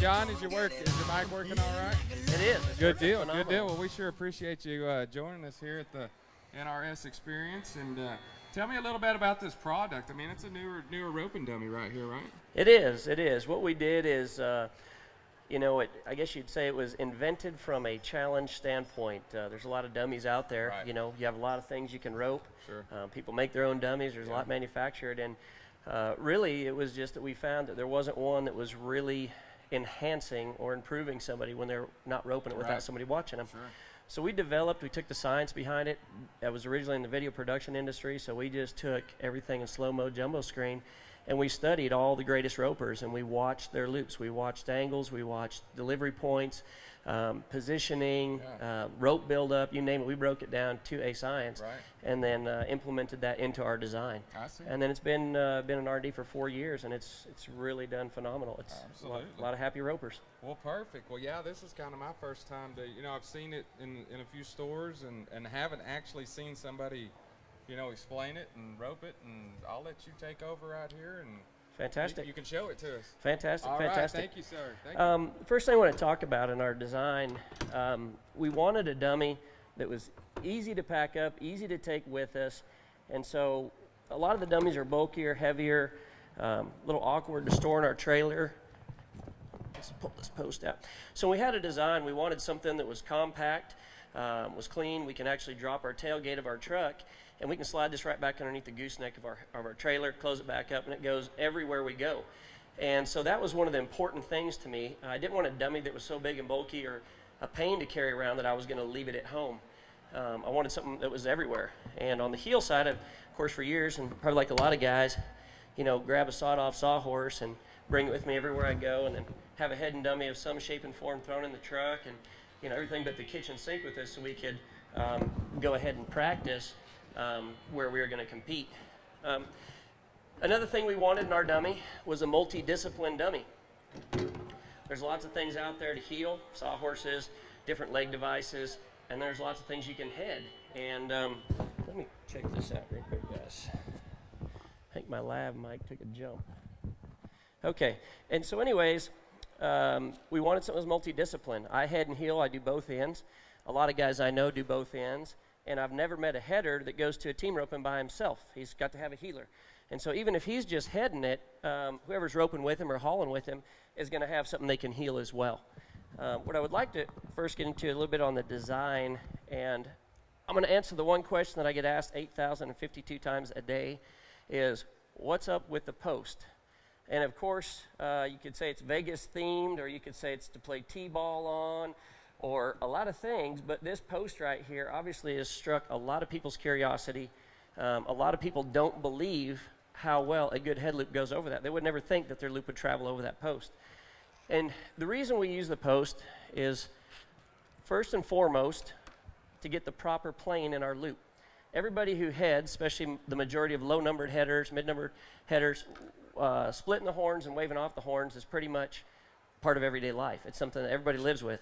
John, is your mic working all right? It is. It's good deal. phenomenal. Good deal. Well, we sure appreciate you joining us here at the NRS Experience. And tell me a little bit about this product. I mean, it's a newer roping dummy right here, right? It is. It is. What we did is, you know, I guess you'd say it was invented from a challenge standpoint. There's a lot of dummies out there. Right. You know, you have a lot of things you can rope. Sure. People make their own dummies. There's a lot manufactured. And really, it was just that we found that there wasn't one that was really enhancing or improving somebody when they're not roping it without somebody watching them. Sure. So we took the science behind it. I was originally in the video production industry, so we just took everything in slow-mo jumbo screen, and we studied all the greatest ropers, and we watched their loops. We watched angles, we watched delivery points, positioning, rope buildup, you name it. We broke it down to a science, and then implemented that into our design. I see. And then it's been an R&D for 4 years, and it's really done phenomenal. It's a lot of happy ropers. Well, perfect. Well, yeah, this is kind of my first time to, you know, I've seen it in a few stores and haven't actually seen somebody, you know, explain it and rope it, and I'll let you take over right here and fantastic. You can show it to us. Fantastic, All fantastic. Right, thank you, sir. Thank you. First thing I want to talk about in our design, we wanted a dummy that was easy to pack up, easy to take with us, and so a lot of the dummies are bulkier, heavier, a little awkward to store in our trailer. Let's pull this post out. So we had a design. We wanted something that was compact, was clean. We can actually drop our tailgate of our truck, and we can slide this right back underneath the gooseneck of our trailer, close it back up, and it goes everywhere we go. And so that was one of the important things to me. I didn't want a dummy that was so big and bulky or a pain to carry around that I was going to leave it at home. I wanted something that was everywhere. And on the heel side, of course, for years, and probably like a lot of guys, you know, grab a sawed-off sawhorse and bring it with me everywhere I go, and then have a head and dummy of some shape and form thrown in the truck, and, you know, everything but the kitchen sink with us, so we could go ahead and practice where we were going to compete. Another thing we wanted in our dummy was a multidiscipline dummy. There's lots of things out there to heel, sawhorses, different leg devices, and there's lots of things you can head. And let me check this out real quick, guys. I think my lav mic took a jump. Okay, and so anyways, we wanted something that was multidiscipline. I head and heel, I do both ends. A lot of guys I know do both ends, and I've never met a header that goes to a team roping by himself. He's got to have a heeler. And so even if he's just heading it, whoever's roping with him or hauling with him is going to have something they can heel as well. What I would like to first get into a little bit on the design, and I'm going to answer the one question that I get asked 8,052 times a day is, what's up with the post? And of course, you could say it's Vegas themed, or you could say it's to play T-ball on, or a lot of things, but this post right here obviously has struck a lot of people's curiosity. A lot of people don't believe how well a good head loop goes over that. They would never think that their loop would travel over that post. And the reason we use the post is, first and foremost, to get the proper plane in our loop. Everybody who heads, especially the majority of low-numbered headers, mid-numbered headers, splitting the horns and waving off the horns is pretty much part of everyday life. It's something that everybody lives with.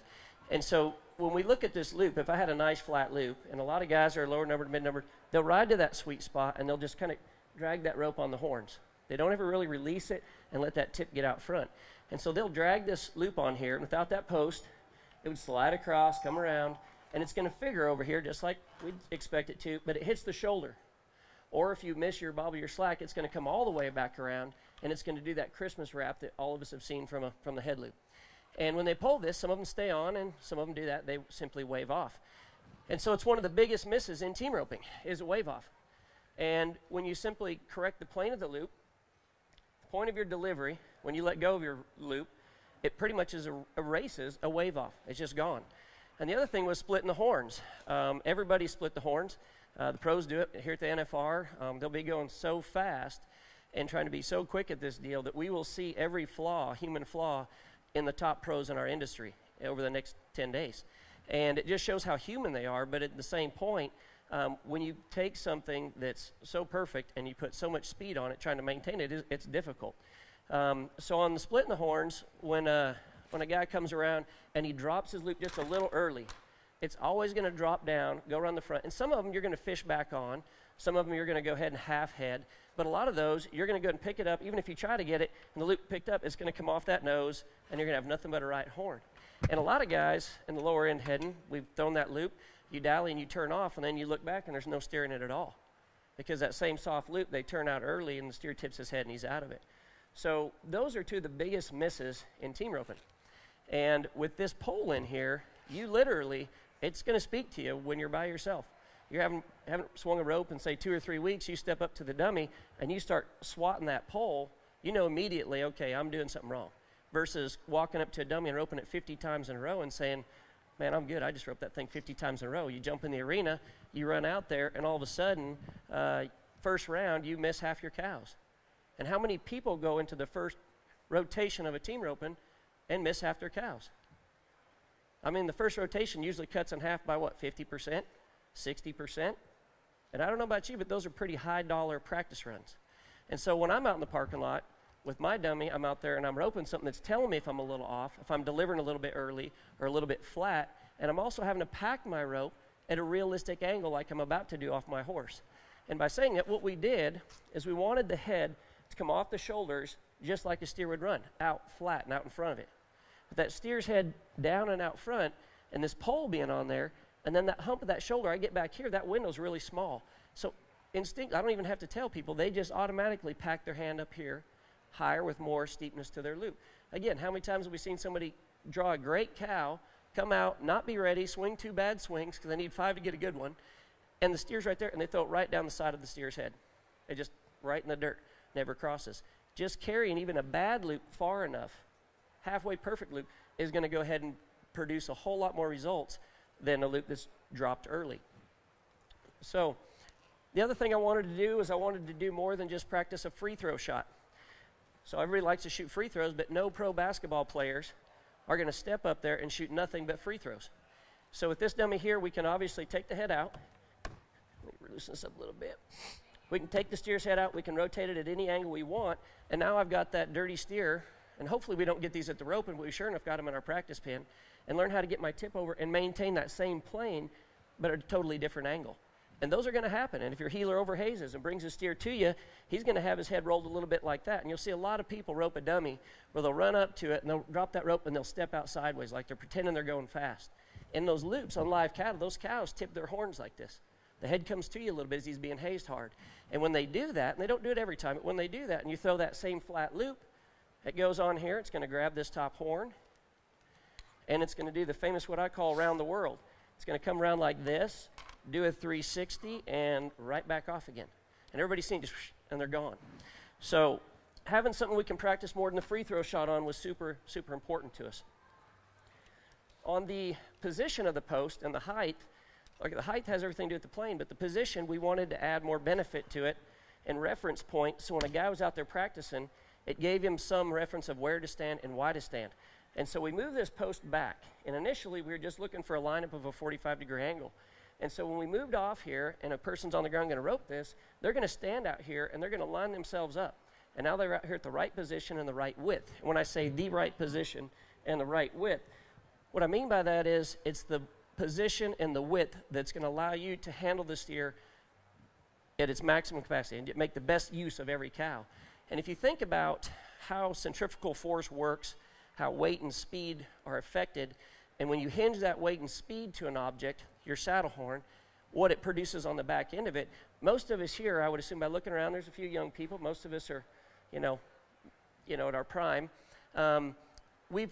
And so when we look at this loop, if I had a nice flat loop, and a lot of guys are lower numbered, mid-numbered, they'll ride to that sweet spot and they'll just kind of drag that rope on the horns. They don't ever really release it and let that tip get out front. And so they'll drag this loop on here, and without that post, it would slide across, come around, and it's going to figure over here just like we'd expect it to, but it hits the shoulder. Or if you miss your bobble, your slack, it's going to come all the way back around, and it's going to do that Christmas wrap that all of us have seen from the head loop. And when they pull this, some of them stay on, and some of them do that. They simply wave off. And so it's one of the biggest misses in team roping is a wave off. And when you simply correct the plane of the loop, the point of your delivery, when you let go of your loop, it pretty much erases a wave off. It's just gone. And the other thing was splitting the horns. Everybody split the horns. The pros do it here at the NFR. They'll be going so fast and trying to be so quick at this deal that we will see every flaw, human flaw, in the top pros in our industry over the next 10 days. And it just shows how human they are, but at the same point, when you take something that's so perfect and you put so much speed on it, trying to maintain it, it's difficult. So on the splitting the horns, when a guy comes around and he drops his loop just a little early, it's always going to drop down, go around the front, and some of them you're going to fish back on. Some of them you're going to go ahead and half head. But a lot of those, you're going to go and pick it up. Even if you try to get it and the loop picked up, it's going to come off that nose, and you're going to have nothing but a right horn. And a lot of guys in the lower end heading, we've thrown that loop, you dally and you turn off, and then you look back and there's no steer in it at all. Because that same soft loop, they turn out early and the steer tips his head and he's out of it. So those are two of the biggest misses in team roping. And with this pole in here, you literally, it's going to speak to you when you're by yourself. You haven't swung a rope in, say, 2 or 3 weeks, you step up to the dummy and you start swatting that pole, you know immediately, okay, I'm doing something wrong. Versus walking up to a dummy and roping it 50 times in a row and saying, man, I'm good, I just roped that thing 50 times in a row. You jump in the arena, you run out there, and all of a sudden, first round, you miss half your cows. And how many people go into the first rotation of a team roping and miss half their cows? I mean, the first rotation usually cuts in half by what, 50%, 60%? And I don't know about you, but those are pretty high dollar practice runs. And so when I'm out in the parking lot with my dummy, I'm out there and I'm roping something that's telling me if I'm a little off, if I'm delivering a little bit early or a little bit flat, and I'm also having to pack my rope at a realistic angle like I'm about to do off my horse. And by saying that, what we did is we wanted the head to come off the shoulders just like a steer would run, out flat and out in front of it. But that steer's head down and out front, and this pole being on there, and then that hump of that shoulder, I get back here, that window's really small. So instinct, I don't even have to tell people, they just automatically pack their hand up here higher with more steepness to their loop. Again, how many times have we seen somebody draw a great cow, come out, not be ready, swing 2 bad swings because they need 5 to get a good one, and the steer's right there, and they throw it right down the side of the steer's head. It just right in the dirt, never crosses. Just carrying even a bad loop far enough, halfway perfect loop, is going to go ahead and produce a whole lot more results than a loop that's dropped early. So the other thing I wanted to do is I wanted to do more than just practice a free throw shot. So everybody likes to shoot free throws, but no pro basketball players are going to step up there and shoot nothing but free throws. So with this dummy here, we can obviously take the head out. Let me loosen this up a little bit. We can take the steer's head out. We can rotate it at any angle we want. And now I've got that dirty steer. And hopefully we don't get these at the roping, but we sure enough got them in our practice pen. And learn how to get my tip over and maintain that same plane, but at a totally different angle. And those are going to happen. And if your heeler overhazes and brings his steer to you, he's going to have his head rolled a little bit like that. And you'll see a lot of people rope a dummy where they'll run up to it and they'll drop that rope and they'll step out sideways like they're pretending they're going fast. In those loops on live cattle, those cows tip their horns like this. The head comes to you a little bit as he's being hazed hard. And when they do that, and they don't do it every time, but when they do that and you throw that same flat loop, it goes on here, it's going to grab this top horn, and it's going to do the famous what I call around the world. It's going to come around like this, do a 360, and right back off again. And everybody's seen just, and they're gone. So having something we can practice more than the free throw shot on was super, super important to us. On the position of the post and the height, like the height has everything to do with the plane, but the position, we wanted to add more benefit to it and reference point, so when a guy was out there practicing, it gave him some reference of where to stand and why to stand. And so we moved this post back. And initially, we were just looking for a lineup of a 45-degree angle. And so when we moved off here and a person's on the ground going to rope this, they're going to stand out here and they're going to line themselves up. And now they're out here at the right position and the right width. And when I say the right position and the right width, what I mean by that is it's the position and the width that's going to allow you to handle the steer at its maximum capacity and make the best use of every cow. And if you think about how centrifugal force works, how weight and speed are affected, and when you hinge that weight and speed to an object, your saddle horn, what it produces on the back end of it, most of us here, I would assume by looking around, there's a few young people, most of us are, at our prime, we've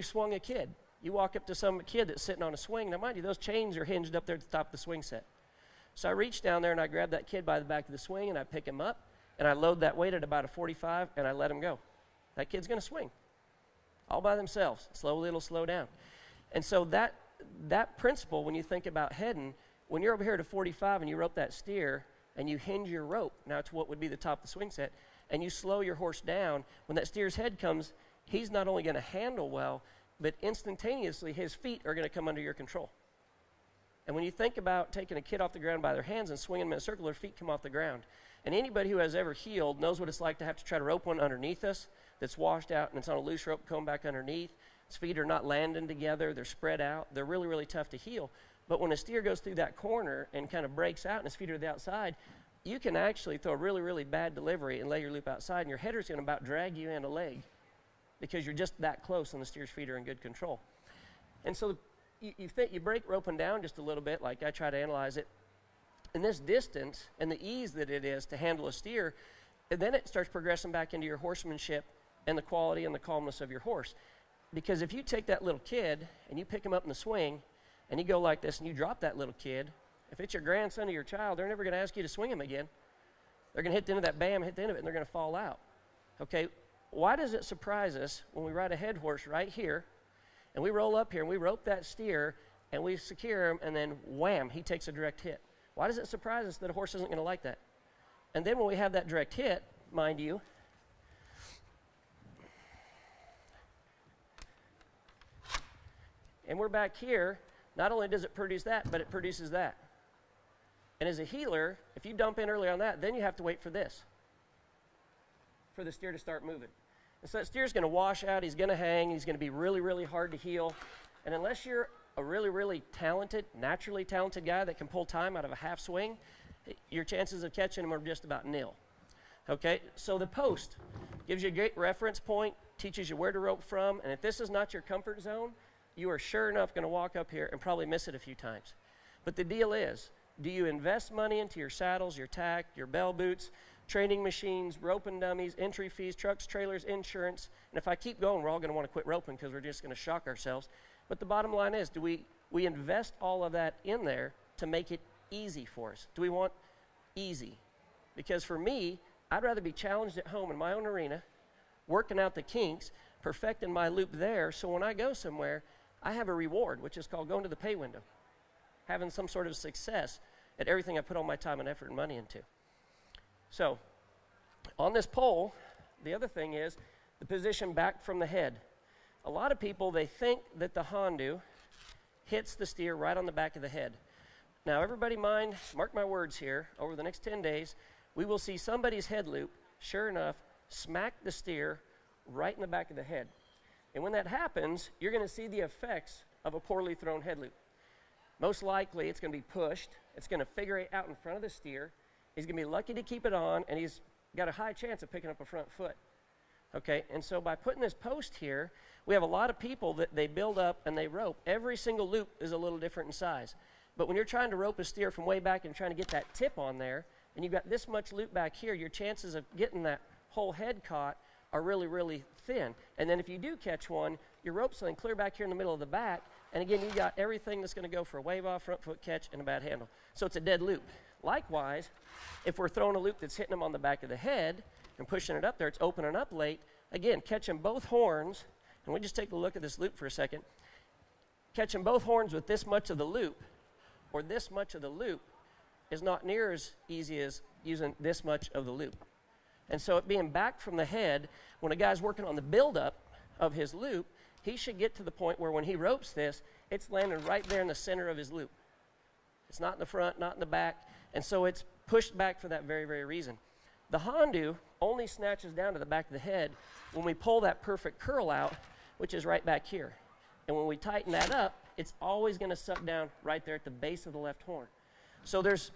swung a kid. You walk up to some kid that's sitting on a swing, now mind you, those chains are hinged up there at the top of the swing set. So I reach down there and I grab that kid by the back of the swing and I pick him up, and I load that weight at about a 45, and I let him go. That kid's going to swing all by themselves. Slowly, it'll slow down. And so that principle, when you think about heading, when you're over here at a 45 and you rope that steer and you hinge your rope now to what would be the top of the swing set, and you slow your horse down, when that steer's head comes, he's not only going to handle well, but instantaneously his feet are going to come under your control. And when you think about taking a kid off the ground by their hands and swinging them in a circle, their feet come off the ground. And anybody who has ever heeled knows what it's like to have to try to rope one underneath us that's washed out and it's on a loose rope coming back underneath. His feet are not landing together. They're spread out. They're really, really tough to heel. But when a steer goes through that corner and kind of breaks out and his feet are to the outside, you can actually throw a really, really bad delivery and lay your loop outside, and your header's going to about drag you in a leg because you're just that close and the steer's feet are in good control. And so you break roping down just a little bit, like I try to analyze it, and this distance and the ease that it is to handle a steer, and then it starts progressing back into your horsemanship and the quality and the calmness of your horse. Because if you take that little kid and you pick him up in the swing and you go like this and you drop that little kid, if it's your grandson or your child, they're never going to ask you to swing him again. They're going to hit the end of that, bam, hit the end of it, and they're going to fall out. Okay, why does it surprise us when we ride a head horse right here and we roll up here and we rope that steer and we secure him and then wham, he takes a direct hit? Why does it surprise us that a horse isn't going to like that? And then when we have that direct hit, mind you, and we're back here, not only does it produce that, but it produces that. And as a heeler, if you dump in early on that, then you have to wait for this, for the steer to start moving. And so that steer's going to wash out, he's going to hang, he's going to be really, really hard to heel. And unless you're a really, really talented, naturally talented guy that can pull time out of a half swing, your chances of catching him are just about nil. Okay, so the post gives you a great reference point, teaches you where to rope from, and if this is not your comfort zone, you are sure enough going to walk up here and probably miss it a few times. But the deal is, do you invest money into your saddles, your tack, your bell boots, training machines, roping dummies, entry fees, trucks, trailers, insurance? And if I keep going, we're all going to want to quit roping because we're just going to shock ourselves. But the bottom line is, do we invest all of that in there to make it easy for us? Do we want easy? Because for me, I'd rather be challenged at home in my own arena, working out the kinks, perfecting my loop there, so when I go somewhere, I have a reward, which is called going to the pay window, having some sort of success at everything I put all my time and effort and money into. So on this pole, the other thing is the position back from the head. A lot of people, they think that the Hondu hits the steer right on the back of the head. Now, everybody mark my words here, over the next 10 days, we will see somebody's head loop, sure enough, smack the steer right in the back of the head. And when that happens, you're going to see the effects of a poorly thrown head loop. Most likely, it's going to be pushed. It's going to figure it out in front of the steer. He's going to be lucky to keep it on, and he's got a high chance of picking up a front foot. Okay, and so by putting this post here, we have a lot of people that they build up and they rope. Every single loop is a little different in size. But when you're trying to rope a steer from way back and trying to get that tip on there, and you've got this much loop back here, your chances of getting that whole head caught are really, really thin. And then if you do catch one, your rope's laying clear back here in the middle of the back, and again, you got everything that's going to go for a wave off, front foot catch, and a bad handle. So it's a dead loop. Likewise, if we're throwing a loop that's hitting them on the back of the head and pushing it up there, it's opening up late. Again, catching both horns, and we just take a look at this loop for a second. Catching both horns with this much of the loop, or this much of the loop, is not near as easy as using this much of the loop. And so it being back from the head, when a guy's working on the buildup of his loop, he should get to the point where when he ropes this, it's landing right there in the center of his loop. It's not in the front, not in the back, and so it's pushed back for that very, very reason. The Hondu only snatches down to the back of the head when we pull that perfect curl out, which is right back here. And when we tighten that up, it's always going to suck down right there at the base of the left horn. So there's,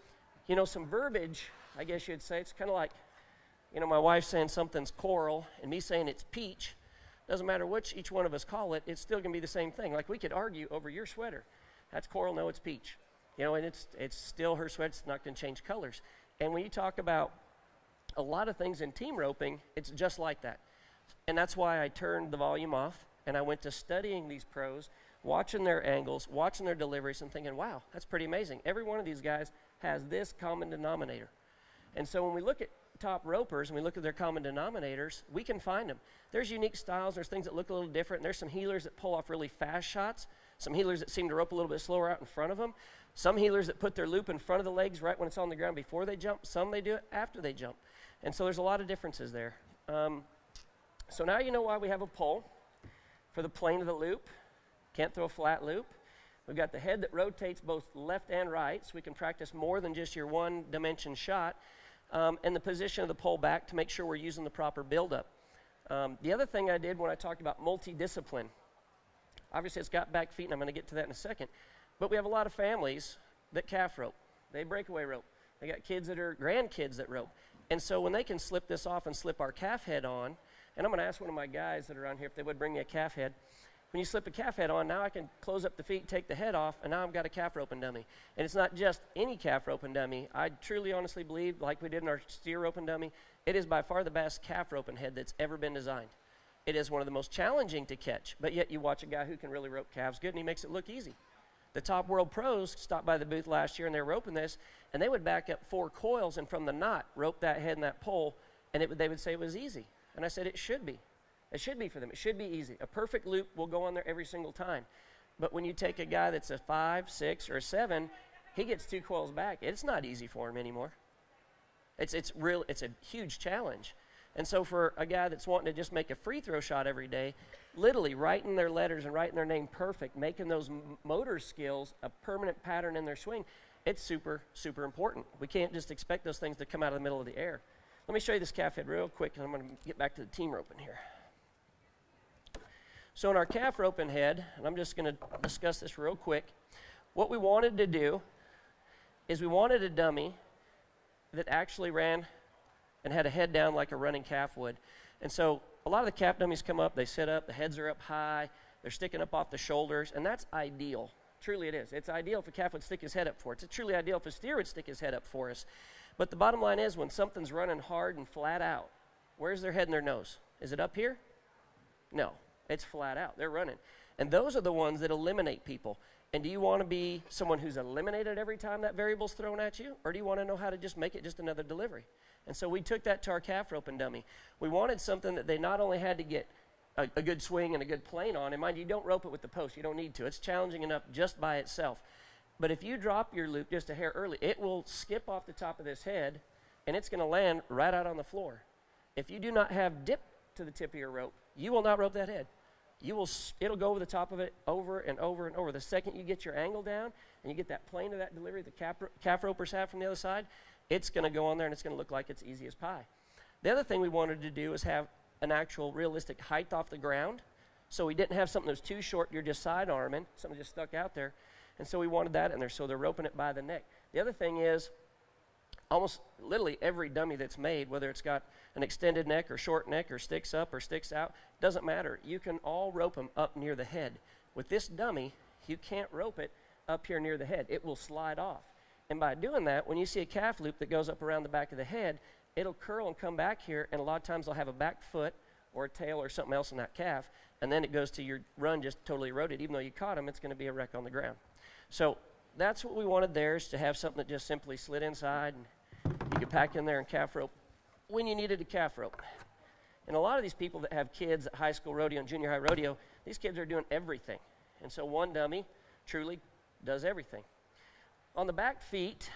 some verbiage, I guess you'd say. It's kind of like, my wife saying something's coral and me saying it's peach. Doesn't matter which each one of us call it, it's still going to be the same thing. Like we could argue over your sweater. That's coral, no, it's peach. And it's still her sweater. It's not going to change colors. And when you talk about a lot of things in team roping, it's just like that. And that's why I turned the volume off and I went to studying these pros, watching their angles, watching their deliveries, and thinking, wow, that's pretty amazing. Every one of these guys has this common denominator. And so when we look at top ropers and we look at their common denominators, we can find them. There's unique styles. There's things that look a little different. There's some heelers that pull off really fast shots, some heelers that seem to rope a little bit slower out in front of them, some heelers that put their loop in front of the legs right when it's on the ground before they jump, some they do it after they jump. And so there's a lot of differences there. So now you know why we have a pole for the plane of the loop. Can't throw a flat loop. We've got the head that rotates both left and right, so we can practice more than just your one-dimension shot, and the position of the pole back to make sure we're using the proper buildup. The other thing I did when I talked about multidiscipline, obviously it's got back feet, and I'm going to get to that in a second, But we have a lot of families that calf rope. They breakaway rope. They got kids that are grandkids that rope. And so when they can slip this off and slip our calf head on, and I'm going to ask one of my guys that are around here if they would bring me a calf head. When you slip a calf head on, now I can close up the feet, take the head off, and now I've got a calf roping dummy. And it's not just any calf roping dummy. I truly honestly believe, like we did in our steer roping dummy, it is by far the best calf roping head that's ever been designed. It is one of the most challenging to catch, but yet you watch a guy who can really rope calves good, and he makes it look easy. The top world pros stopped by the booth last year, and they were roping this, and they would back up 4 coils and from the knot rope that head and that pole, and they would say it was easy. And I said it should be. It should be for them. It should be easy. A perfect loop will go on there every single time. But when you take a guy that's a 5, 6, or a 7, he gets 2 coils back. It's not easy for him anymore. It's a huge challenge. And so for a guy that's wanting to just make a free throw shot every day, literally writing their letters and writing their name perfect, making those motor skills a permanent pattern in their swing, it's super, super important. We can't just expect those things to come out of the middle of the air. Let me show you this calf head real quick, and I'm going to get back to the team roping here. So in our calf roping head, and I'm just going to discuss this real quick, what we wanted to do is we wanted a dummy that actually ran and had a head down like a running calf would. And so a lot of the calf dummies come up, they sit up, the heads are up high, they're sticking up off the shoulders, and that's ideal. Truly it is. It's ideal if a calf would stick his head up for it. It's truly ideal if a steer would stick his head up for us. But the bottom line is when something's running hard and flat out, where's their head and their nose? Is it up here? No. It's flat out. They're running. And those are the ones that eliminate people. And do you want to be someone who's eliminated every time that variable's thrown at you? Or do you want to know how to just make it just another delivery? And so we took that to our calf roping dummy. We wanted something that they not only had to get a good swing and a good plane on, and mind you, don't rope it with the post. You don't need to. It's challenging enough just by itself. But if you drop your loop just a hair early, it will skip off the top of this head, and it's going to land right out on the floor. If you do not have dip to the tip of your rope, you will not rope that head. It'll go over the top of it over and over and over. The second you get your angle down and you get that plane of that delivery the calf ropers have from the other side, it's going to go on there and it's going to look like it's easy as pie. The other thing we wanted to do is have an actual realistic height off the ground. So we didn't have something that was too short, you're just side arming, something just stuck out there. And so we wanted that in there, so they're roping it by the neck. The other thing is, almost literally every dummy that's made, whether it's got an extended neck or short neck or sticks up or sticks out, doesn't matter. You can all rope them up near the head. With this dummy, you can't rope it up here near the head. It will slide off. And by doing that, when you see a calf loop that goes up around the back of the head, it'll curl and come back here, and a lot of times they'll have a back foot or a tail or something else in that calf, and then it goes to your run just totally eroded. Even though you caught them, it's going to be a wreck on the ground. So that's what we wanted there, is to have something that just simply slid inside, and you could pack in there and calf rope when you needed a calf rope. And a lot of these people that have kids at high school rodeo and junior high rodeo, these kids are doing everything. And so one dummy truly does everything. On the back feet,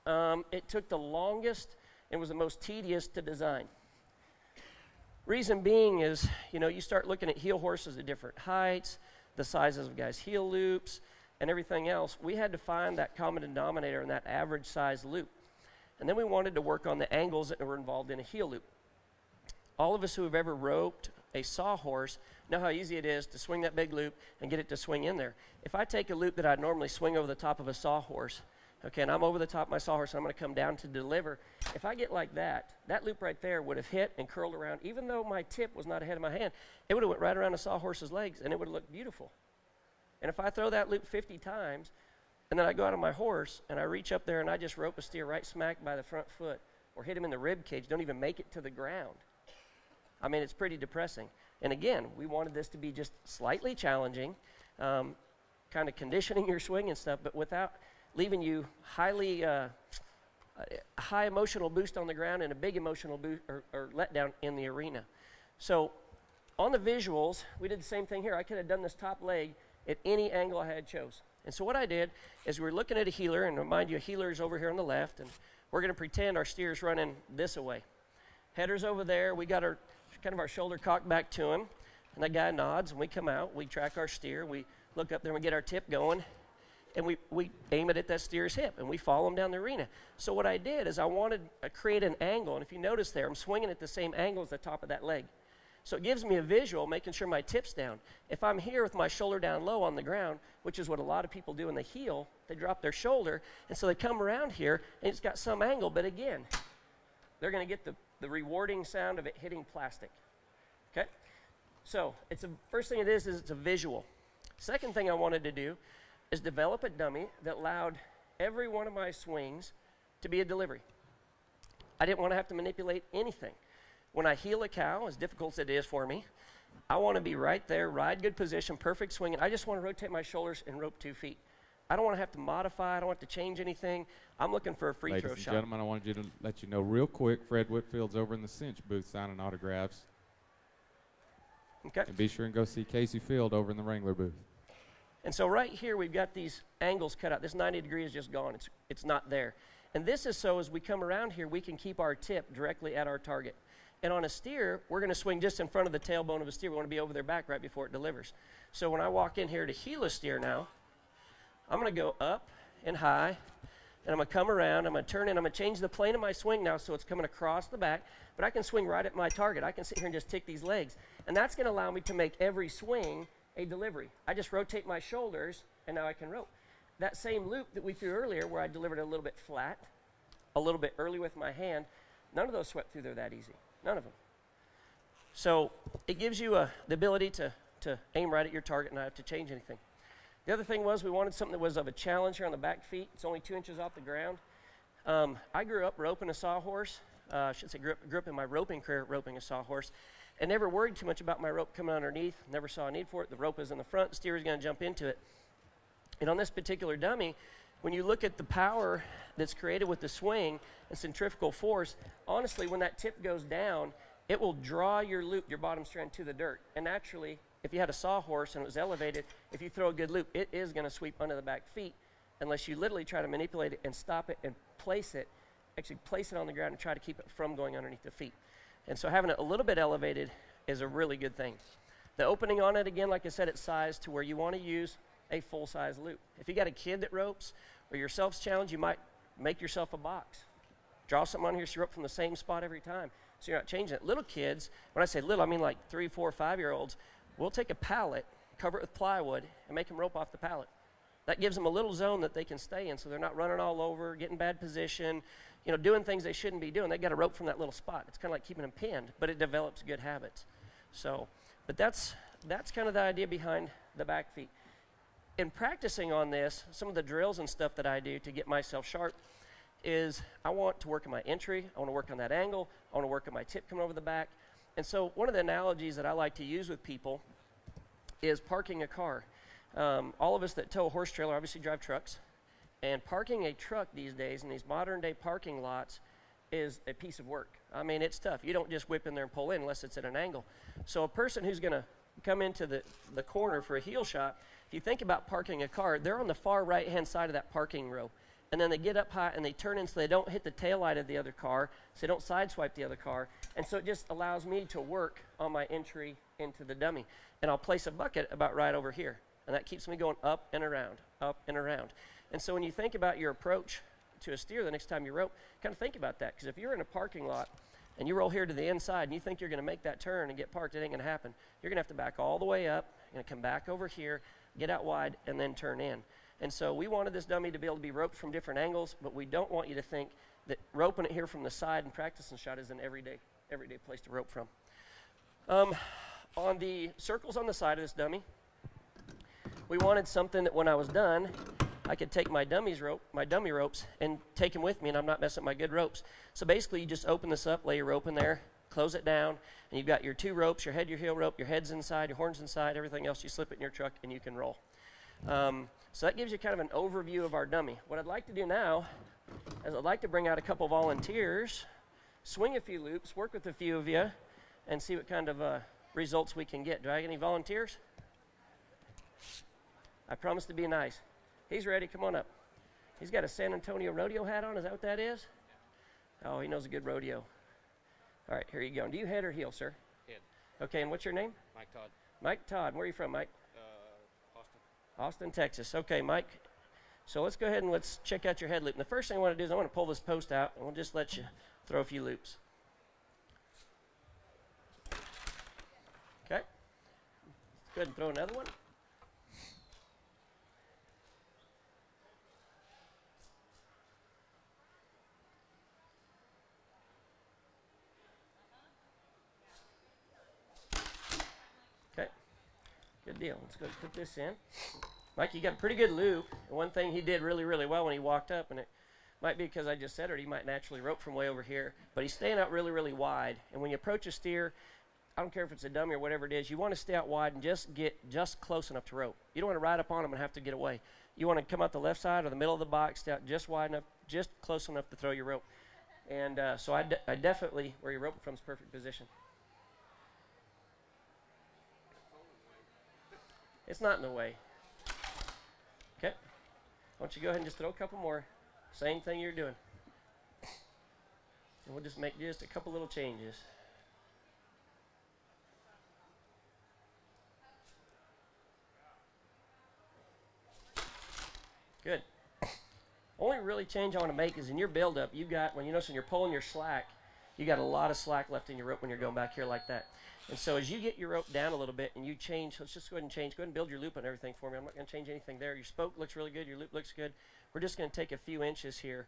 it took the longest and was the most tedious to design. Reason being is, you start looking at heel horses at different heights, the sizes of guys' heel loops, and everything else. We had to find that common denominator in that average size loop. And then we wanted to work on the angles that were involved in a heel loop. All of us who have ever roped a sawhorse know how easy it is to swing that big loop and get it to swing in there. If I take a loop that I'd normally swing over the top of a sawhorse, okay, and I'm over the top of my sawhorse and I'm going to come down to deliver, if I get like that, that loop right there would have hit and curled around. Even though my tip was not ahead of my hand, it would have went right around the sawhorse's legs and it would have looked beautiful. And if I throw that loop 50 times, and then I go out on my horse and I reach up there and I just rope a steer right smack by the front foot or hit him in the rib cage, don't even make it to the ground. I mean, it's pretty depressing. And again, we wanted this to be just slightly challenging, kind of conditioning your swing and stuff, but without leaving you high emotional boost on the ground and a big emotional boost or letdown in the arena. So on the visuals, we did the same thing here. I could have done this top leg at any angle I had chose. And so what I did is we were looking at a heeler, and remind you, a heeler is over here on the left, and we're going to pretend our steer's running this away. Header's over there. We got our kind of our shoulder cocked back to him, and that guy nods, and we come out. We track our steer. We look up there, and we get our tip going, and we aim it at that steer's hip, and we follow him down the arena. So what I did is I wanted to create an angle, and if you notice there, I'm swinging at the same angle as the top of that leg. So it gives me a visual, making sure my tip's down. If I'm here with my shoulder down low on the ground, which is what a lot of people do when they heel, they drop their shoulder, and so they come around here, and it's got some angle, but again, they're going to get the rewarding sound of it hitting plastic. Okay? So first thing it is it's a visual. Second thing I wanted to do is develop a dummy that allowed every one of my swings to be a delivery. I didn't want to have to manipulate anything. When I heel a cow, as difficult as it is for me, I want to be right there, ride good position, perfect swing, and I just want to rotate my shoulders and rope 2 feet. I don't want to have to modify. I don't want to change anything. I'm looking for a free throw shot. Ladies and gentlemen, I wanted you to let you know real quick, Fred Whitfield's over in the cinch booth signing autographs. Okay. And be sure and go see Casey Field over in the Wrangler booth. And so right here, we've got these angles cut out. This 90 degree is just gone. It's not there. And this is so as we come around here, we can keep our tip directly at our target. And on a steer, we're going to swing just in front of the tailbone of a steer. We want to be over their back right before it delivers. So when I walk in here to heel a steer now, I'm going to go up and high, and I'm going to come around. I'm going to turn in. I'm going to change the plane of my swing now so it's coming across the back, but I can swing right at my target. I can sit here and just tick these legs. And that's going to allow me to make every swing a delivery. I just rotate my shoulders, and now I can rope. That same loop that we threw earlier where I delivered it a little bit flat, a little bit early with my hand, none of those swept through there that easy. None of them. So it gives you the ability to aim right at your target and not have to change anything. The other thing was we wanted something that was of a challenge here on the back feet. It's only 2 inches off the ground. I grew up roping a sawhorse. I should say grew up in my roping career roping a sawhorse, and never worried too much about my rope coming underneath. Never saw a need for it. The rope is in the front. The steer is going to jump into it. And on this particular dummy, when you look at the power that's created with the swing and centrifugal force, honestly, when that tip goes down, it will draw your loop, your bottom strand, to the dirt. And naturally, if you had a sawhorse and it was elevated, if you throw a good loop, it is going to sweep under the back feet unless you literally try to manipulate it and stop it and place it on the ground and try to keep it from going underneath the feet. And so having it a little bit elevated is a really good thing. The opening on it, again, like I said, it's sized to where you want to use a full-size loop. If you got a kid that ropes or yourself's challenged, you might make yourself a box. Draw something on here so you rope from the same spot every time so you're not changing it. Little kids, when I say little, I mean like 3, 4, 5-year-olds, we'll take a pallet, cover it with plywood, and make them rope off the pallet. That gives them a little zone that they can stay in so they're not running all over, getting bad position, doing things they shouldn't be doing. They got to rope from that little spot. It's kind of like keeping them pinned, but it develops good habits. So, but that's kind of the idea behind the back feet. In practicing on this, some of the drills and stuff that I do to get myself sharp is I want to work on my entry. I want to work on that angle. I want to work on my tip coming over the back. And so one of the analogies that I like to use with people is parking a car. All of us that tow a horse trailer obviously drive trucks. And parking a truck these days in these modern day parking lots is a piece of work. I mean, it's tough. You don't just whip in there and pull in unless it's at an angle. So a person who's going to come into the corner for a heel shot, if you think about parking a car, they're on the far right-hand side of that parking row. And then they get up high and they turn in so they don't hit the taillight of the other car, so they don't sideswipe the other car. And so it just allows me to work on my entry into the dummy. And I'll place a bucket about right over here. And that keeps me going up and around, up and around. And so when you think about your approach to a steer the next time you rope, kind of think about that. Because if you're in a parking lot and you roll here to the inside and you think you're going to make that turn and get parked, it ain't going to happen. You're going to have to back all the way up. You're going to come back over here, get out wide, and then turn in. And so we wanted this dummy to be able to be roped from different angles, but we don't want you to think that roping it here from the side and practicing shot is an everyday place to rope from. On the circles on the side of this dummy, we wanted something that when I was done, I could take my dummy ropes, and take them with me, and I'm not messing up my good ropes. So basically, you just open this up, lay your rope in there, close it down, and you've got your 2 ropes, your head, your heel rope, your head's inside, your horn's inside, everything else, you slip it in your truck, and you can roll. So that gives you kind of an overview of our dummy. What I'd like to do now is I'd like to bring out a couple volunteers, swing a few loops, work with a few of you, and see what kind of results we can get. Do I get any volunteers? I promise to be nice. He's ready. Come on up. He's got a San Antonio rodeo hat on. Is that what that is? Oh, he knows a good rodeo. All right, here you go. Do you head or heel, sir? Head. Okay, and what's your name? Mike Todd. Mike Todd. Where are you from, Mike? Austin. Austin, Texas. Okay, Mike. So let's go ahead and let's check out your head loop. And the first thing I want to do is I want to pull this post out, and we'll just let you throw a few loops. Go ahead and throw another one. Okay, good deal. Let's go ahead and put this in. Mike, you got a pretty good loop. And one thing he did really, really well when he walked up, and it might be because I just said it, or he might naturally rope from way over here, but he's staying out really, really wide. And when you approach a steer, I don't care if it's a dummy or whatever it is, you want to stay out wide and just get just close enough to rope. You don't want to ride up on him and have to get away. You want to come out the left side or the middle of the box, stay out just wide enough, just close enough to throw your rope. And so I definitely, where your rope from is perfect position. It's not in the way. Okay. Why don't you go ahead and just throw a couple more. Same thing you're doing. And we'll just make just a couple little changes. Good. Only really change I want to make is in your build-up, you got, when you notice when you're pulling your slack, you got a lot of slack left in your rope when you're going back here like that. And so as you get your rope down a little bit and you change, let's just go ahead and change. Go ahead and build your loop and everything for me. I'm not going to change anything there. Your spoke looks really good. Your loop looks good. We're just going to take a few inches here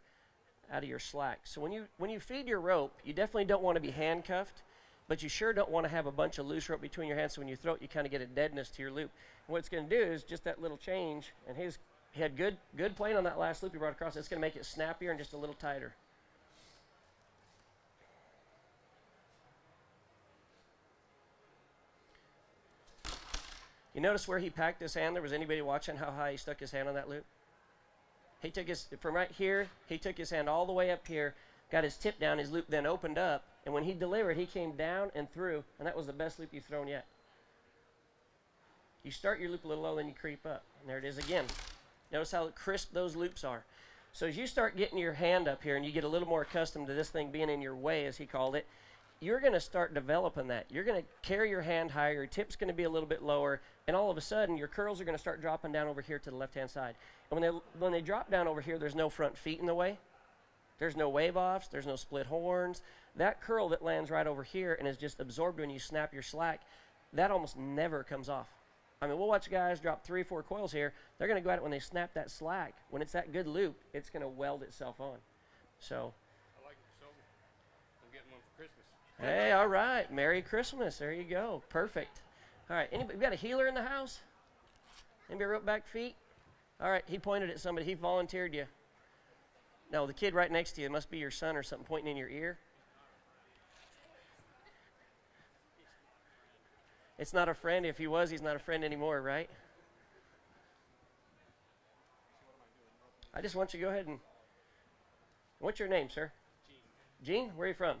out of your slack. So when you feed your rope, you definitely don't want to be handcuffed, but you sure don't want to have a bunch of loose rope between your hands, so when you throw it, you kind of get a deadness to your loop. And what it's going to do is just that little change, and he had good playing on that last loop he brought across. It's going to make it snappier and just a little tighter. You notice where he packed his handler? Was anybody watching how high he stuck his hand on that loop? He took his, from right here, he took his hand all the way up here, got his tip down, his loop then opened up, and when he delivered, he came down and through, and that was the best loop you've thrown yet. You start your loop a little low, then you creep up. And there it is again. Notice how crisp those loops are. So as you start getting your hand up here and you get a little more accustomed to this thing being in your way, as he called it, you're going to start developing that. You're going to carry your hand higher, your tip's going to be a little bit lower, and all of a sudden your curls are going to start dropping down over here to the left-hand side. And when they drop down over here, there's no front feet in the way. There's no wave-offs. There's no split horns. That curl that lands right over here and is just absorbed when you snap your slack, that almost never comes off. I mean, we'll watch guys drop 3 or 4 coils here. They're going to go at it when they snap that slack. When it's that good loop, it's going to weld itself on. So, I like it so. I'm getting one for Christmas. hey, all right. Merry Christmas. There you go. Perfect. All right. Anybody got a healer in the house? Anybody rope back feet? All right. He pointed at somebody. He volunteered you. No, the kid right next to you, it must be your son or something pointing in your ear. It's not a friend. If he was, he's not a friend anymore, right? I just want you to go ahead and... What's your name, sir? Gene. Gene? Where are you from?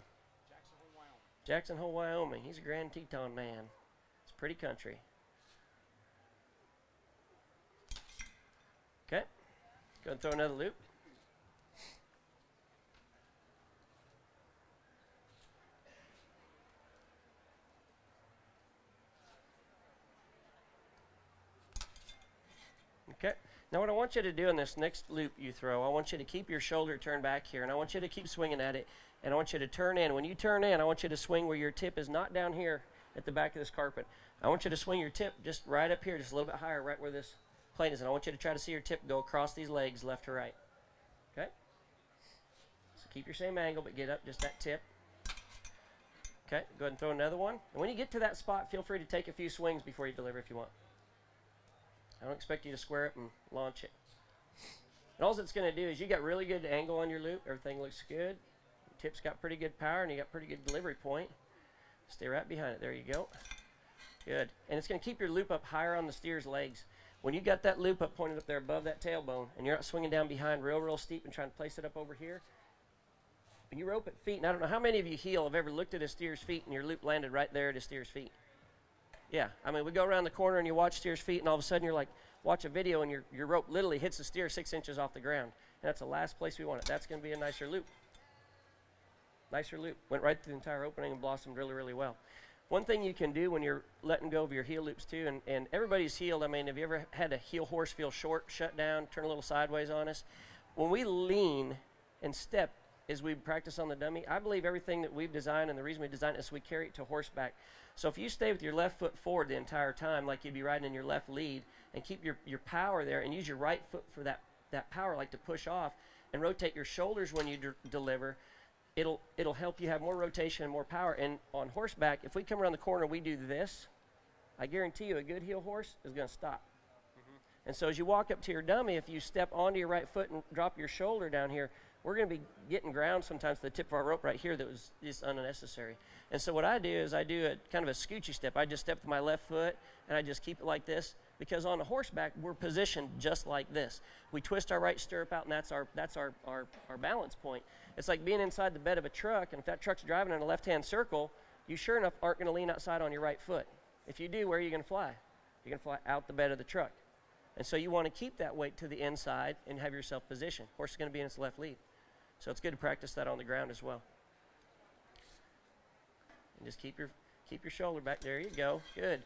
Jackson Hole, Wyoming. Jackson Hole, Wyoming. He's a Grand Teton man. It's pretty country. Okay. Go and throw another loop. Okay. Now what I want you to do in this next loop you throw, I want you to keep your shoulder turned back here, and I want you to keep swinging at it, and I want you to turn in. When you turn in, I want you to swing where your tip is not down here at the back of this carpet. I want you to swing your tip just right up here, just a little bit higher, right where this plane is, and I want you to try to see your tip go across these legs left to right. Okay? So keep your same angle, but get up just that tip. Okay, go ahead and throw another one. And when you get to that spot, feel free to take a few swings before you deliver if you want. I don't expect you to square it and launch it. And all it's going to do is you got really good angle on your loop. Everything looks good. Your tip's got pretty good power, and you got pretty good delivery point. Stay right behind it. There you go. Good. And it's going to keep your loop up higher on the steer's legs. When you got that loop up pointed up there above that tailbone, and you're not swinging down behind real steep and trying to place it up over here, when you rope at feet, and I don't know how many of you heel have ever looked at a steer's feet and your loop landed right there at a steer's feet. Yeah, I mean, we go around the corner and you watch steer's feet, and all of a sudden you're like, watch a video, and your rope literally hits the steer 6 inches off the ground. And that's the last place we want it. That's going to be a nicer loop. Nicer loop. Went right through the entire opening and blossomed really well. One thing you can do when you're letting go of your heel loops too, and everybody's heeled, I mean, have you ever had a heel horse feel short, shut down, turn a little sideways on us? When we lean and step, as we practice on the dummy. I believe everything that we've designed, and the reason we designed it is we carry it to horseback. So if you stay with your left foot forward the entire time, like you'd be riding in your left lead, and keep your power there, and use your right foot for that power, like to push off, and rotate your shoulders when you deliver, it'll help you have more rotation and more power. And on horseback, if we come around the corner and we do this, I guarantee you a good heel horse is going to stop. And so as you walk up to your dummy, if you step onto your right foot and drop your shoulder down here, we're going to be getting ground sometimes to the tip of our rope right here that was just unnecessary. And so what I do is I do a kind of a scoochy step. I just step with my left foot, and I just keep it like this, because on a horseback, we're positioned just like this. We twist our right stirrup out, and that's our balance point. It's like being inside the bed of a truck, and if that truck's driving in a left-hand circle, you sure enough aren't going to lean outside on your right foot. If you do, where are you going to fly? You're going to fly out the bed of the truck. And so you want to keep that weight to the inside and have yourself positioned. Horse is going to be in its left lead. So it's good to practice that on the ground as well. And just keep your shoulder back. There you go. Good.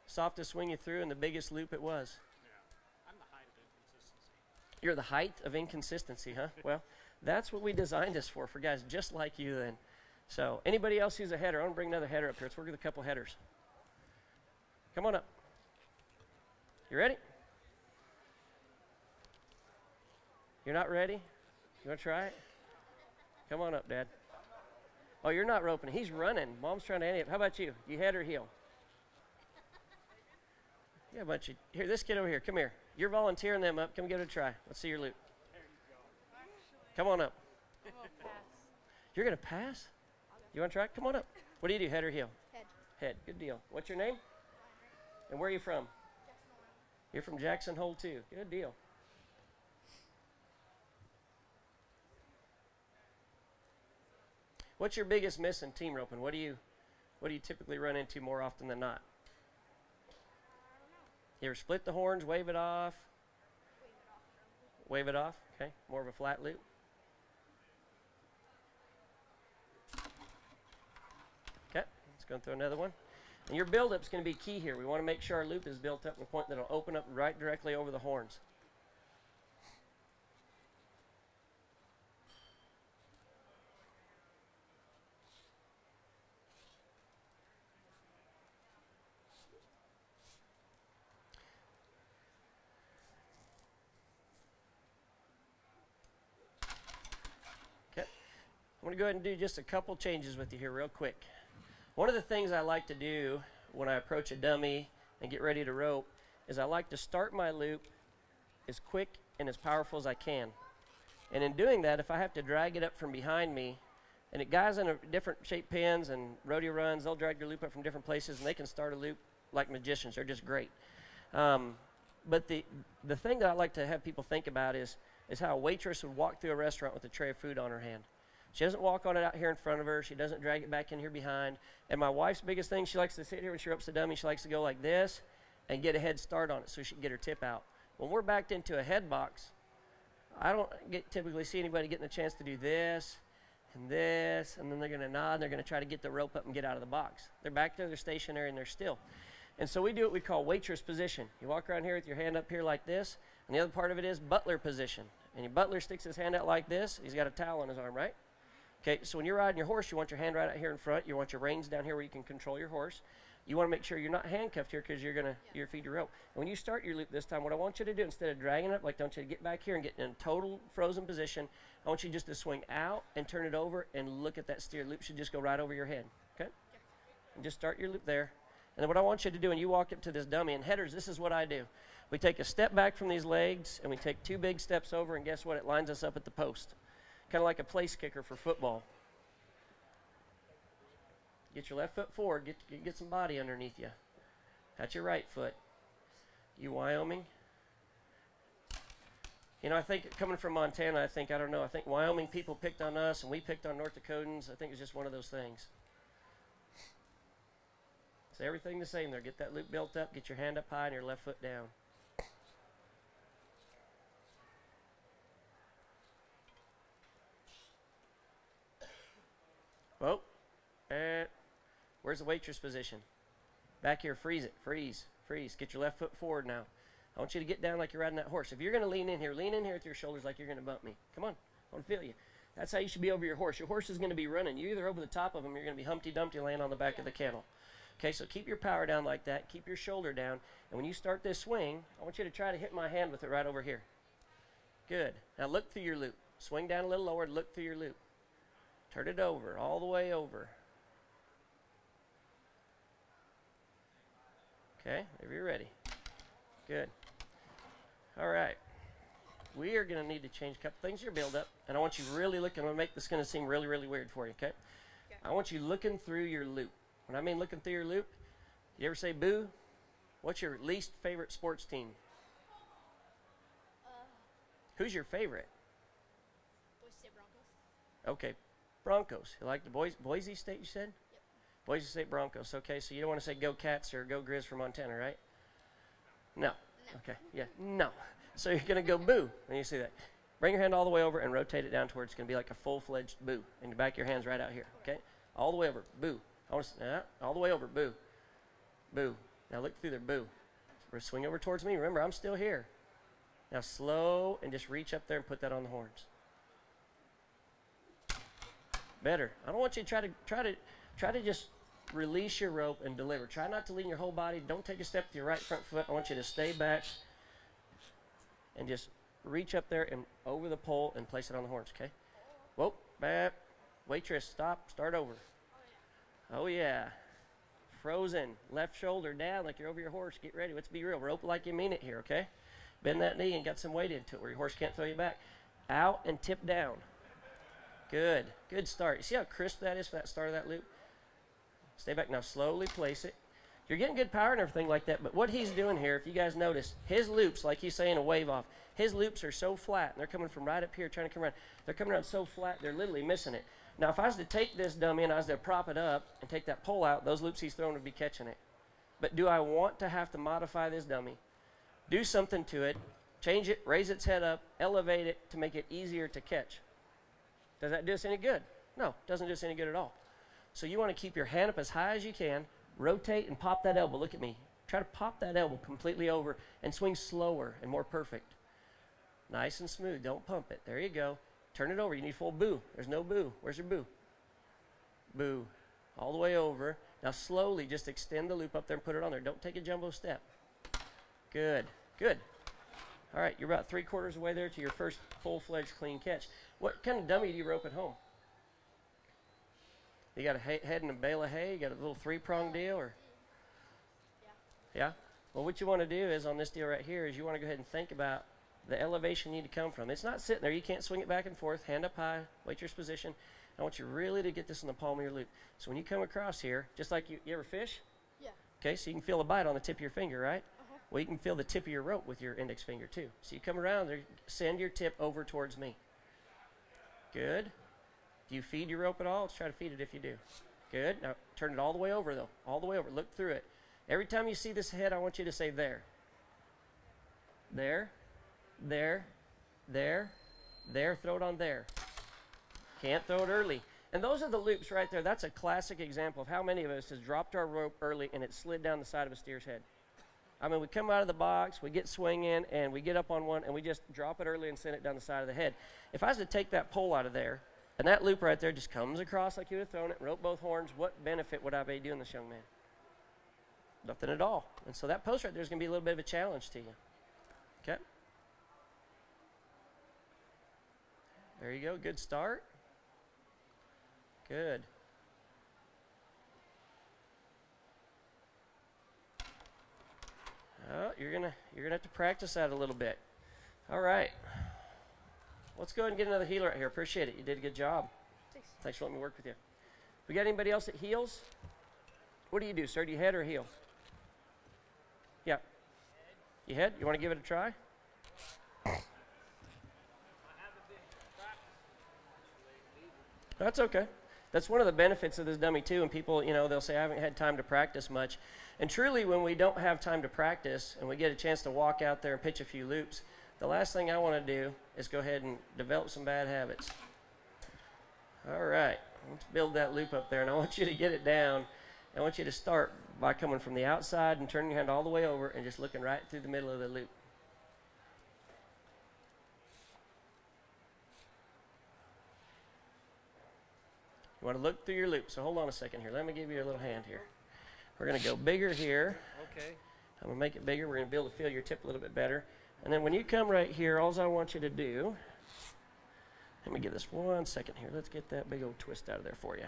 Softest swing you threw and the biggest loop it was. Yeah. I'm the height of inconsistency. You're the height of inconsistency, huh? Well, that's what we designed this for guys just like you then. So anybody else who's a header, I want to bring another header up here. Let's work with a couple headers. Come on up. You ready? You're not ready? You want to try it? Come on up, Dad. Oh, you're not roping. He's running. Mom's trying to ante up. How about you? You head or heel? Yeah, but you. Here, this kid over here. Come here. You're volunteering them up. Come give it a try. Let's see your loop. Come on up. I'm gonna pass. You're going to pass? You want to try it? Come on up. What do you do, head or heel? Head. Head. Good deal. What's your name? And where are you from? You're from Jackson Hole, too. Good deal. What's your biggest miss in team roping? What do you typically run into more often than not? You ever split the horns, wave it off? Wave it off. Okay. More of a flat loop. Okay. Let's go through another one. And your build-up is going to be key here. We want to make sure our loop is built up to a point that will open up right directly over the horns. Okay. I'm going to go ahead and do just a couple changes with you here real quick. One of the things I like to do when I approach a dummy and get ready to rope is I like to start my loop as quick and as powerful as I can. And in doing that, if I have to drag it up from behind me, and guys in different shaped pins and rodeo runs, they'll drag their loop up from different places, and they can start a loop like magicians. They're just great. But the thing that I like to have people think about is how a waitress would walk through a restaurant with a tray of food on her hand. She doesn't walk on it out here in front of her. She doesn't drag it back in here behind. And my wife's biggest thing, she likes to sit here when she ropes the dummy. She likes to go like this and get a head start on it so she can get her tip out. When we're backed into a head box, I don't typically see anybody getting a chance to do this, and then they're going to nod, and they're going to try to get the rope up and get out of the box. They're back there, they're stationary, and they're still. And so we do what we call waitress position. You walk around here with your hand up here like this, and the other part of it is butler position. And your butler sticks his hand out like this. He's got a towel on his arm, right? Okay, so when you're riding your horse, you want your hand right out here in front. You want your reins down here where you can control your horse. You want to make sure you're not handcuffed here because you're feed your rope. And when you start your loop this time, what I want you to do, instead of dragging it up, like I want you to get back here and get in total frozen position, I want you just to swing out and turn it over and look at that steer. Loop should just go right over your head, okay? And just start your loop there. And then what I want you to do when you walk up to this dummy, and headers, this is what I do. We take a step back from these legs, and we take 2 big steps over, and guess what? It lines us up at the post. Kind of like a place kicker for football. Get your left foot forward. Get some body underneath you. That's your right foot. You Wyoming. You know, I think coming from Montana, I think Wyoming people picked on us, and we picked on North Dakotans. I think it's just one of those things. So everything the same there. Get that loop built up. Get your hand up high and your left foot down. Well, and where's the waitress position? Back here, freeze it, freeze. Get your left foot forward now. I want you to get down like you're riding that horse. If you're going to lean in here with your shoulders like you're going to bump me. Come on, I want to feel you. That's how you should be over your horse. Your horse is going to be running. You're either over the top of him or you're going to be Humpty Dumpty laying on the back of the kennel. Okay, so keep your power down like that. Keep your shoulder down. And when you start this swing, I want you to try to hit my hand with it right over here. Good. Now look through your loop. Swing down a little lower. Look through your loop. Turn it over, all the way over. Okay, if you're ready. Good. All right. We are going to need to change a couple things your build up, and I want you really looking. I'm going to make this going to seem really, really weird for you, okay? I want you looking through your loop. When I mean looking through your loop, you ever say boo? What's your least favorite sports team? Who's your favorite? Boise State Broncos. Okay, Broncos. You like the Boise State, you said? Yep. Boise State Broncos. Okay, so you don't want to say go Cats or go Grizz from Montana, right? No. Okay, yeah, no. So you're going to go boo when you see that. Bring your hand all the way over and rotate it down to where it's going to be like a full-fledged boo. And you back your hands right out here, okay? All the way over, boo. All the way over, boo. Boo. Now look through there, boo. Swing over towards me. Remember, I'm still here. Now slow and just reach up there and put that on the horns. Better. I don't want you to try to just release your rope and deliver. Try not to lean your whole body. Don't take a step with your right front foot. I want you to stay back and just reach up there and over the pole and place it on the horns, okay? Whoa, back. Waitress, stop, start over. Oh yeah. Frozen. Left shoulder down like you're over your horse. Get ready. Let's be real. Rope like you mean it here, okay? Bend that knee and got some weight into it where your horse can't throw you back. Out and tip down. Good. Good start. You see how crisp that is for that start of that loop? Stay back. Now slowly place it. You're getting good power and everything like that, but what he's doing here, if you guys notice, his loops, like he's saying a wave off, his loops are so flat, and they're coming from right up here trying to come around. They're coming around so flat, they're literally missing it. Now, if I was to take this dummy and I was to prop it up and take that pole out, those loops he's throwing would be catching it. But do I want to have to modify this dummy? Do something to it, change it, raise its head up, elevate it to make it easier to catch. Does that do us any good? No, it doesn't do us any good at all. So you want to keep your hand up as high as you can, rotate and pop that elbow. Look at me. Try to pop that elbow completely over and swing slower and more perfect. Nice and smooth. Don't pump it. There you go. Turn it over. You need full boo. There's no boo. Where's your boo? Boo. All the way over. Now slowly just extend the loop up there and put it on there. Don't take a jumbo step. Good. Good. All right. You're about 3/4 of the way there to your first full-fledged clean catch. What kind of dummy do you rope at home? You got a head and a bale of hay? You got a little 3-prong deal? Or? Yeah? Well, what you want to do is on this deal right here is you want to go ahead and think about the elevation you need to come from. It's not sitting there. You can't swing it back and forth. Hand up high. Waitress position. I want you really to get this in the palm of your loop. So when you come across here, just like you ever fish? Yeah. Okay, so you can feel a bite on the tip of your finger, right? Uh-huh. Well, you can feel the tip of your rope with your index finger too. So you come around there, send your tip over towards me. Good. Do you feed your rope at all? Let's try to feed it if you do. Good. Now turn it all the way over though. All the way over. Look through it. Every time you see this head, I want you to say there. There. There. There. There. Throw it on there. Can't throw it early. And those are the loops right there. That's a classic example of how many of us has dropped our rope early and it slid down the side of a steer's head. I mean, we come out of the box, we get swinging, and we get up on one, and we just drop it early and send it down the side of the head. If I was to take that pole out of there, and that loop right there just comes across like you would have thrown it, rope both horns, what benefit would I be doing this young man? Nothing at all. And so that post right there is going to be a little bit of a challenge to you. Okay? There you go. Good start. Good. Oh, you're gonna have to practice that a little bit. All right. Let's go ahead and get another heel right here. Appreciate it. You did a good job. Thanks for letting me work with you. We got anybody else that heels? What do you do, sir? Do you head or heel? Yeah. You head? You want to give it a try? That's okay. That's one of the benefits of this dummy too, and people, you know, they'll say, I haven't had time to practice much. And truly, when we don't have time to practice and we get a chance to walk out there and pitch a few loops, the last thing I want to do is go ahead and develop some bad habits. All right, let's build that loop up there, and I want you to get it down. I want you to start by coming from the outside and turning your hand all the way over and just looking right through the middle of the loop. You want to look through your loop. So hold on a second here. Let me give you a little hand here. We're going to go bigger here. Okay. I'm going to make it bigger. We're going to be able to feel your tip a little bit better. And then when you come right here, all I want you to do, let me give this 1 second here. Let's get that big old twist out of there for you.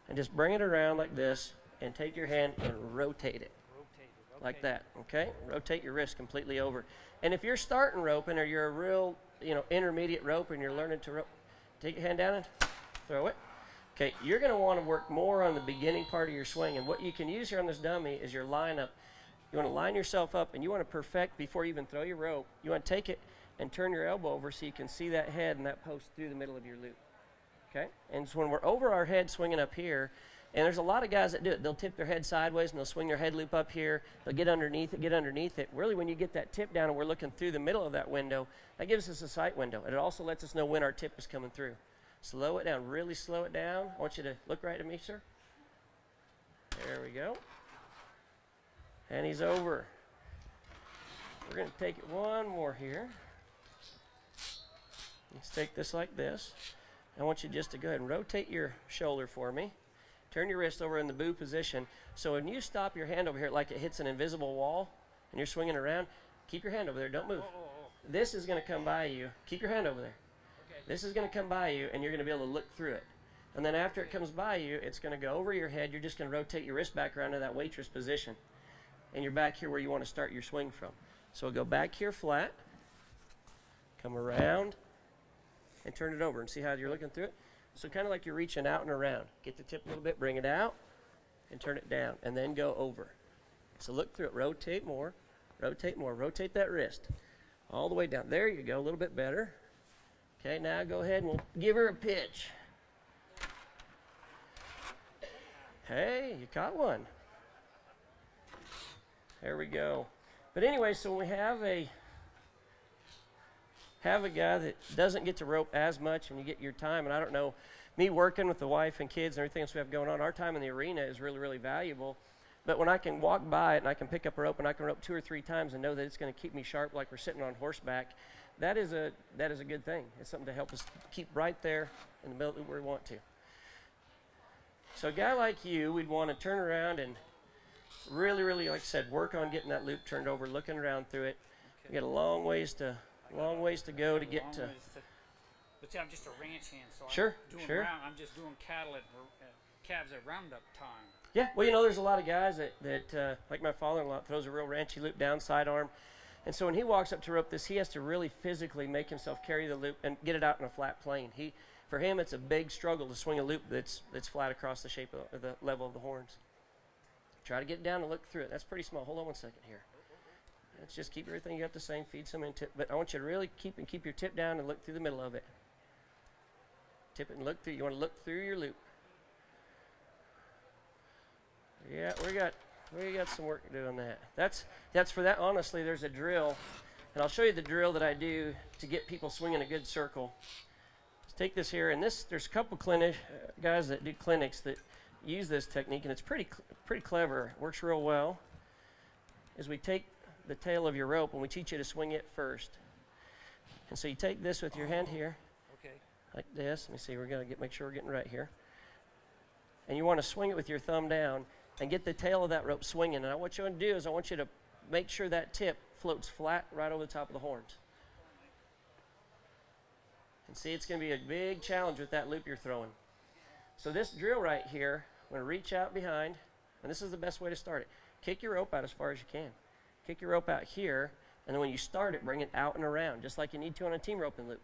And just bring it around like this and take your hand and rotate it. Rotate it. Okay. Like that, okay? Rotate your wrist completely over. And if you're starting roping or you're a real, intermediate roper and you're learning to rope, take your hand down and throw it. Okay, you're going to want to work more on the beginning part of your swing. And what you can use here on this dummy is your lineup. You want to line yourself up, and you want to perfect before you even throw your rope. You want to take it and turn your elbow over so you can see that head and that post through the middle of your loop. Okay? And so when we're over our head swinging up here, and there's a lot of guys that do it. They'll tip their head sideways, and they'll swing their head loop up here. They'll get underneath it, Really, when you get that tip down and we're looking through the middle of that window, that gives us a sight window. And it also lets us know when our tip is coming through. Slow it down. Really slow it down. I want you to look right at me, sir. There we go. And he's over. We're going to take it one more here. Let's take this like this. I want you just to go ahead and rotate your shoulder for me. Turn your wrist over in the boo position. So when you stop your hand over here like it hits an invisible wall and you're swinging around, keep your hand over there. Don't move. This is going to come by you. Keep your hand over there. Okay. This is going to come by you, and you're going to be able to look through it. And then after it comes by you, it's going to go over your head. You're just going to rotate your wrist back around to that waitress position. And you're back here where you want to start your swing from. So we'll go back here flat, come around, and turn it over and see how you're looking through it. So kind of like you're reaching out and around. Get the tip a little bit, bring it out, and turn it down, and then go over. So look through it. Rotate more, rotate more. Rotate that wrist all the way down. There you go, a little bit better. Okay, now go ahead and we'll give her a pitch. Hey, you caught one. There we go. But anyway, so when we have a guy that doesn't get to rope as much and you get your time, and I don't know, me working with the wife and kids and everything else we have going on, our time in the arena is really, really valuable. But when I can walk by it and I can pick up a rope and I can rope 2 or 3 times and know that it's going to keep me sharp like we're sitting on horseback, that is a good thing. It's something to help us keep right there in the middle where we want to. So a guy like you, we'd want to turn around and really, really, like I said, work on getting that loop turned over, looking around through it. We got a long ways to go to get to. But see, I'm just a ranch hand, so Sure, I'm doing sure. I'm just doing calves at roundup time. Yeah, well, there's a lot of guys that like my father-in-law, throws a real ranchy loop down sidearm. And so when he walks up to rope this, he has to really physically make himself carry the loop and get it out in a flat plane. For him, it's a big struggle to swing a loop that's flat across the shape of the level of the horns. Try to get down and look through it. That's pretty small. Hold on 1 second here. Let's just keep everything you got the same. Feed some in tip. But I want you to really keep your tip down and look through the middle of it. Tip it and look through. You want to look through your loop. Yeah, we got some work to do on that. That's for that. Honestly, there's a drill, and I'll show you the drill that I do to get people swinging a good circle. Let's take this here, and there's a couple guys that do clinics that use this technique, and it's pretty clever. It works real well. Is we take the tail of your rope and we teach you to swing it first. And so you take this with your hand here, Okay. like this. Let me see. We're gonna make sure we're getting right here. And you want to swing it with your thumb down and get the tail of that rope swinging. And what you want to do is I want you to make sure that tip floats flat right over the top of the horns. And see, it's going to be a big challenge with that loop you're throwing. So this drill right here, I'm going to reach out behind, and this is the best way to start it. Kick your rope out as far as you can. Kick your rope out here, and then when you start it, bring it out and around, just like you need to on a team roping loop.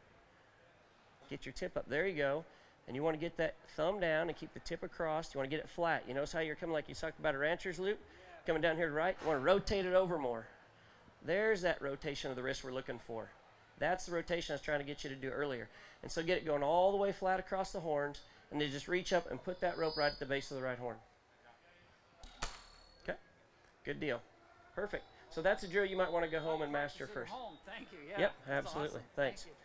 Get your tip up. There you go. And you want to get that thumb down and keep the tip across. You want to get it flat. You notice how you're coming like you talked about a rancher's loop? Coming down here to the right. You want to rotate it over more. There's that rotation of the wrist we're looking for. That's the rotation I was trying to get you to do earlier. And so get it going all the way flat across the horns, and then just reach up and put that rope right at the base of the right horn. Okay? Good deal. Perfect. So that's a drill you might want to go home and master first. Home. Thank you. Yeah, yep, that's absolutely. awesome. Thanks. Thank you.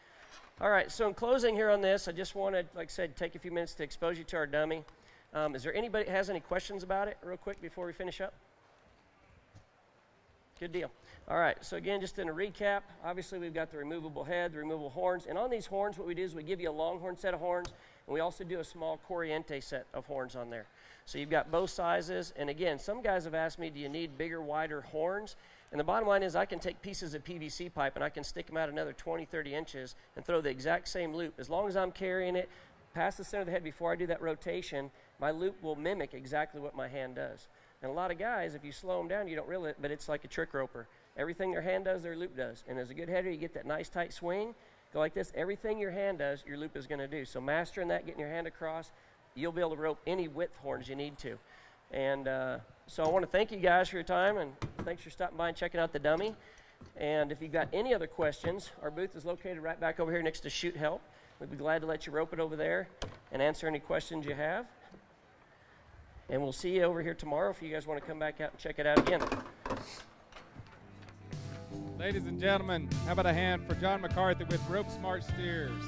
All right, so in closing here on this, I just wanted, like I said, take a few minutes to expose you to our dummy. Is there anybody that has any questions about it real quick before we finish up? Good deal. All right, so again, just in a recap, obviously we've got the removable head, the removable horns, and on these horns what we do is we give you a longhorn set of horns, And we also do a small Corriente set of horns on there. So you've got both sizes. And again, some guys have asked me, do you need bigger, wider horns? And the bottom line is I can take pieces of PVC pipe and I can stick them out another 20, 30 inches and throw the exact same loop. As long as I'm carrying it past the center of the head before I do that rotation, my loop will mimic exactly what my hand does. And a lot of guys, if you slow them down, you don't realize it, but it's like a trick roper. Everything their hand does, their loop does. And as a good header, you get that nice tight swing. Go like this. Everything your hand does, your loop is going to do. So mastering that, getting your hand across, you'll be able to rope any width horns you need to. And so I want to thank you guys for your time, and thanks for stopping by and checking out the dummy. And if you've got any other questions, our booth is located right back over here next to Shoot Help. We'd be glad to let you rope it over there and answer any questions you have. And we'll see you over here tomorrow if you guys want to come back out and check it out again. Ladies and gentlemen, how about a hand for John McCarthy with RopeSmart Steers.